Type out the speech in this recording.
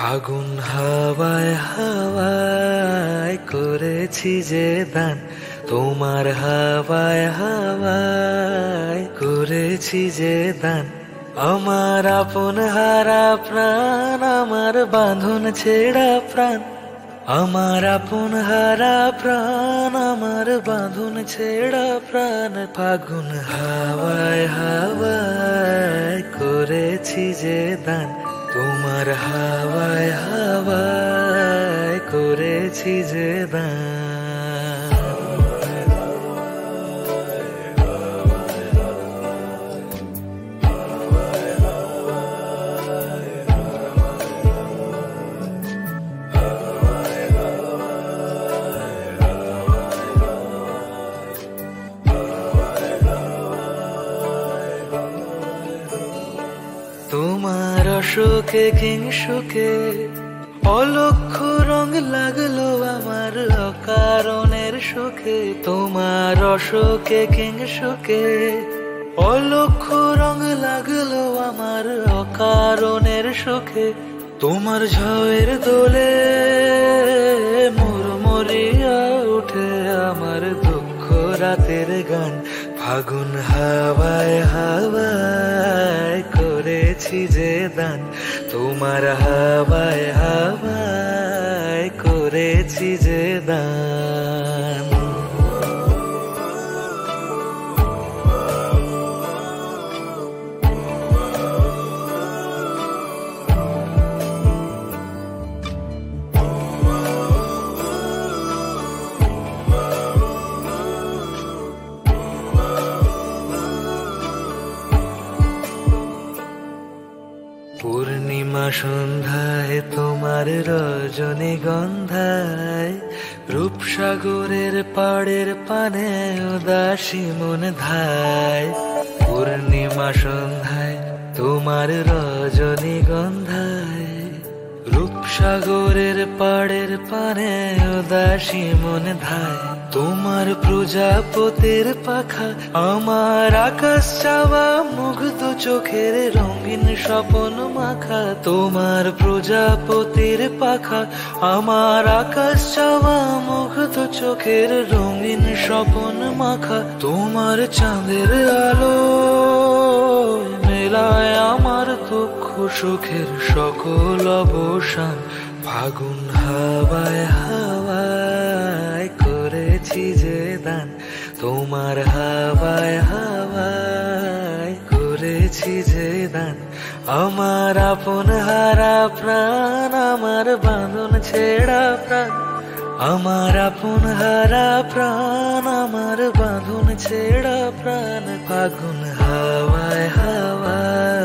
ফাগুন হাওয়ায় হাওয়ায় করেছি যে দান, তোমার হাওয়ায় হাওয়ায় করেছি যে দান। আমার আপন হারা প্রাণ, আমার বাঁধন ছেড়া প্রাণ, আমার আপন হারা প্রাণ, আমার বাঁধন ছেড়া প্রাণ। ফাগুন হাওয়ায় হাওয়ায় করেছি যে দান, তোমার হাওয়ায় হাওয়ায় করেছি যে দান। তোমার অসুখে কিংসুখে অলক্ষ রং লাগলো আমার অকারণের সুখে। তোমার অসুখে কিংসুখে অলক্ষ রং লাগলো আমার অকারণের সুখে। তোমার ঝড়ের দোলে মুড়মুড়িয়া উঠে আমার দুঃখ রাতের গান। ফাগুন হাওয়ায় হাওয়ায় করেছি যে দান, তোমার হাওয়ায় হাওয়ায় করেছি যে দান। পূর্ণিমা সন্ধ্যায় তোমার রজনীগন্ধায়, রূপসাগরের পাড়ের পানে উদাসী মন ধায়। পূর্ণিমা সন্ধ্যায় তোমার রজনীগন্ধায়, রূপসাগরের পাড়ের পানে উদাসী মন ধায়। তোমার প্রজাপতির পাখা আমার আকাশ চাওয়া মুগ্ধ চোখের রঙিন স্বপন মাখা। তোমার প্রজাপতির পাখা আমার আকাশ চাওয়া মুগ্ধ চোখের রঙিন স্বপন মাখা। তোমার চাঁদের আলো মেলায় আমার দুঃখ সুখের সকল অবসান। ফাগুন হাওয়ায় হাওয়ায় করেছি যে দান, তোমার হাওয়ায় হাওয়ায় করেছি যে দান। আমার আপন হারা প্রাণ, আমার বাঁধন ছেড়া প্রাণ, আমার আপন হারা প্রাণ, আমার বাঁধন ছেড়া প্রাণ। ফাগুন হাওয়ায় হাওয়ায়